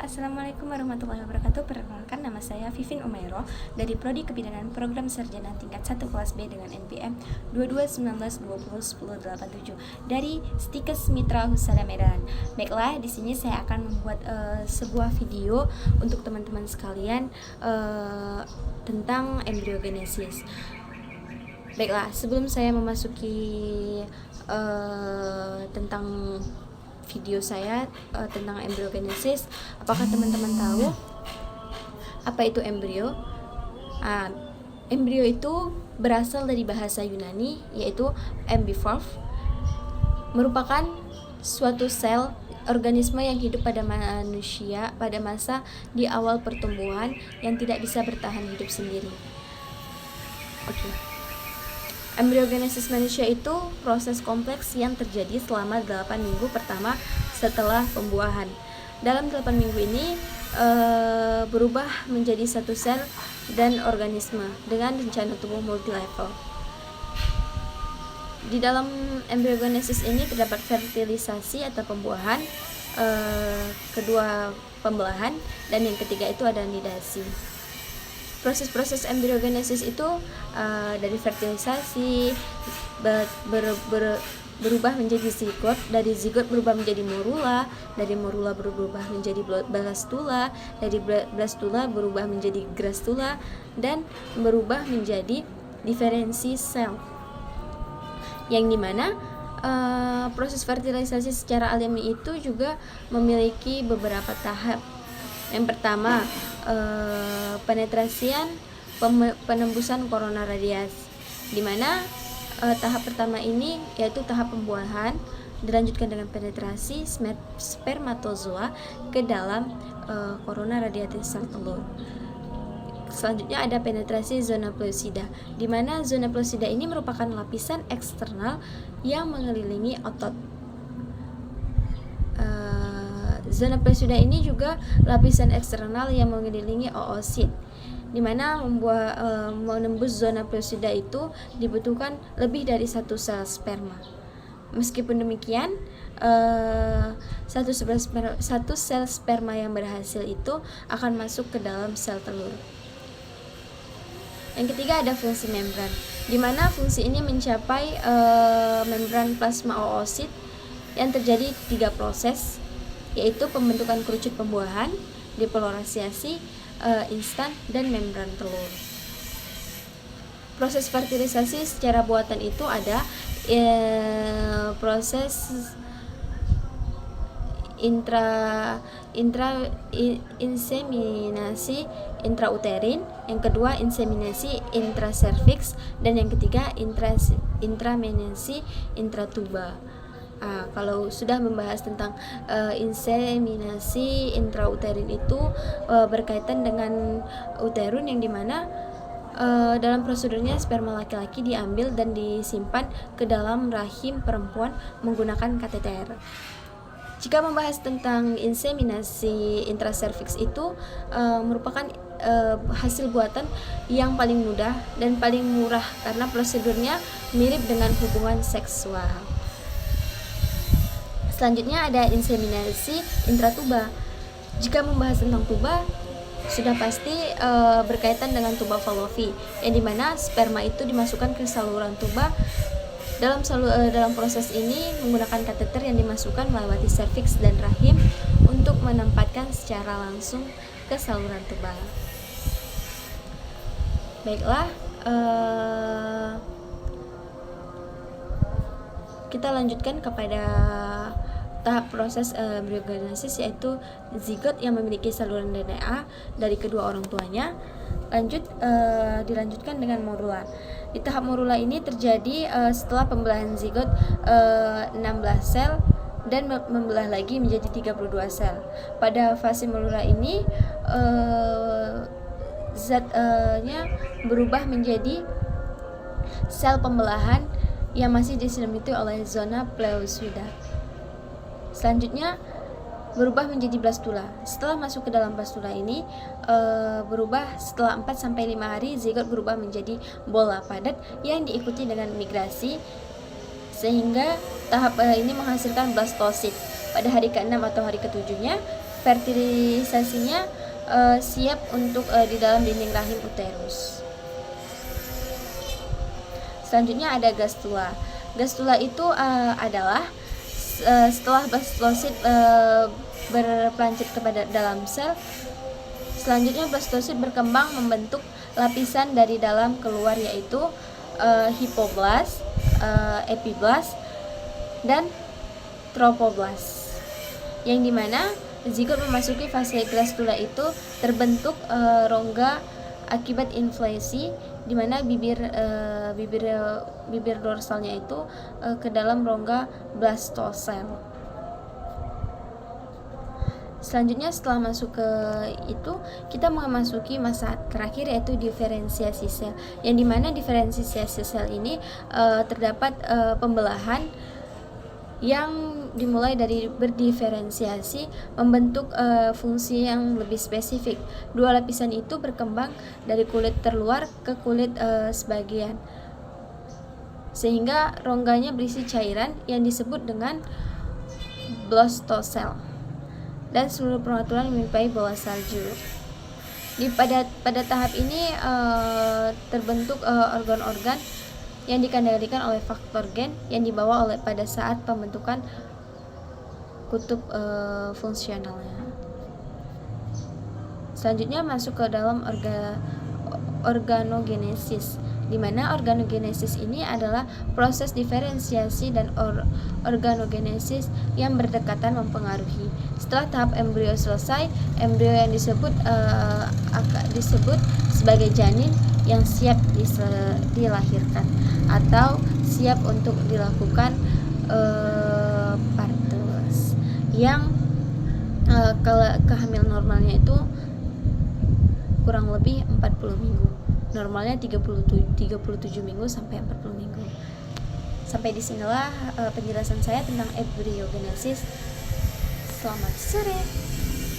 Assalamualaikum warahmatullahi wabarakatuh. Perkenalkan, nama saya Vivin Umairo dari Prodi Kebidanan Program Sarjana Tingkat 1 Kelas B dengan NPM 2219201087 dari Stikes Mitra Husada Medan. Baiklah, di sini saya akan membuat sebuah video untuk teman-teman sekalian tentang embryogenesis. Baiklah, sebelum saya memasuki tentang video saya tentang embryogenesis, apakah teman-teman tahu apa itu embrio? Embrio itu berasal dari bahasa Yunani, yaitu ambivalve, merupakan suatu sel organisme yang hidup pada manusia pada masa di awal pertumbuhan yang tidak bisa bertahan hidup sendiri. Embryogenesis manusia itu proses kompleks yang terjadi selama 8 minggu pertama setelah pembuahan. Dalam 8 minggu ini berubah menjadi satu sel dan organisme dengan rencana tubuh multilevel. Di dalam embryogenesis ini terdapat fertilisasi atau pembuahan, kedua pembelahan, dan yang ketiga itu ada nidasi. Proses-proses embryogenesis itu dari fertilisasi berubah menjadi zigot, dari zigot berubah menjadi morula, dari morula berubah menjadi blastula, dari blastula berubah menjadi gastrula, dan berubah menjadi diferensi sel, yang dimana proses fertilisasi secara alami itu juga memiliki beberapa tahap. Yang pertama, penetrasian penembusan korona radias, di mana tahap pertama ini yaitu tahap pembuahan, dilanjutkan dengan penetrasi spermatozoa ke dalam korona radiatis sel telur. Selanjutnya ada penetrasi zona pellucida, di mana zona pellucida ini merupakan lapisan eksternal yang mengelilingi otot. Zona pellucida ini juga lapisan eksternal yang mengelilingi oosit, di mana menembus zona pellucida itu dibutuhkan lebih dari satu sel sperma. Meskipun demikian, satu sel sperma yang berhasil itu akan masuk ke dalam sel telur. Yang ketiga ada fungsi membran, di mana fungsi ini mencapai membran plasma oosit yang terjadi 3 proses, yaitu pembentukan kerucut pembuahan, depolarisasi instan, dan membran telur. Proses fertilisasi secara buatan itu ada proses inseminasi intrauterin, yang kedua inseminasi intracervix, dan yang ketiga intramenasi intratuba. Kalau sudah membahas tentang inseminasi intrauterin itu berkaitan dengan uterun, yang dimana dalam prosedurnya sperma laki-laki diambil dan disimpan ke dalam rahim perempuan menggunakan kateter. Jika membahas tentang inseminasi intracervix itu merupakan hasil buatan yang paling mudah dan paling murah karena prosedurnya mirip dengan hubungan seksual. Selanjutnya ada inseminasi intratuba. Jika membahas tentang tuba, sudah pasti berkaitan dengan tuba Fallopi, yang dimana sperma itu dimasukkan ke saluran tuba. Dalam proses ini menggunakan kateter yang dimasukkan melewati serviks dan rahim untuk menempatkan secara langsung ke saluran tuba. Baiklah, kita lanjutkan kepada tahap proses embryogenesis, yaitu zigot yang memiliki saluran DNA dari kedua orang tuanya. Dilanjutkan dengan morula. Di tahap morula ini terjadi setelah pembelahan zigot 16 sel dan membelah lagi menjadi 32 sel. Pada fase morula ini zatnya berubah menjadi sel pembelahan yang masih diselimuti oleh zona pellucida. Selanjutnya berubah menjadi blastula. Setelah masuk ke dalam blastula ini berubah setelah 4-5 hari, zigot berubah menjadi bola padat yang diikuti dengan migrasi, sehingga tahap ini menghasilkan blastosit. Pada hari ke-6 atau hari ke-7-nya fertilisasinya siap untuk di dalam dinding rahim uterus. Selanjutnya ada gastula. Gastula itu adalah setelah blastosit berpelancip kepada dalam sel, selanjutnya blastosit berkembang membentuk lapisan dari dalam keluar, yaitu hipoblast, epiblast, dan trophoblast, yang dimana zigot memasuki fase gastula itu terbentuk rongga akibat inflasi, di mana bibir dorsalnya itu ke dalam rongga blastosel. Selanjutnya setelah masuk ke itu, kita memasuki masa terakhir, yaitu diferensiasi sel, yang dimana diferensiasi sel ini terdapat pembelahan yang dimulai dari berdiferensiasi membentuk fungsi yang lebih spesifik. Dua lapisan itu berkembang dari kulit terluar ke kulit sebagian, sehingga rongganya berisi cairan yang disebut dengan blastosel, dan seluruh pengaturan menyerupai bola salju. Pada tahap ini terbentuk organ-organ yang dikendalikan oleh faktor gen yang dibawa pada saat pembentukan kutub fungsionalnya. Selanjutnya masuk ke dalam organogenesis, di mana organogenesis ini adalah proses diferensiasi dan organogenesis yang berdekatan mempengaruhi. Setelah tahap embrio selesai, embrio yang disebut sebagai janin yang siap dilahirkan atau siap untuk dilakukan partus, yang kehamilan normalnya itu kurang lebih 40 minggu. Normalnya 37 minggu sampai 40 minggu. Sampai disinilah penjelasan saya tentang embriogenesis. Selamat sore.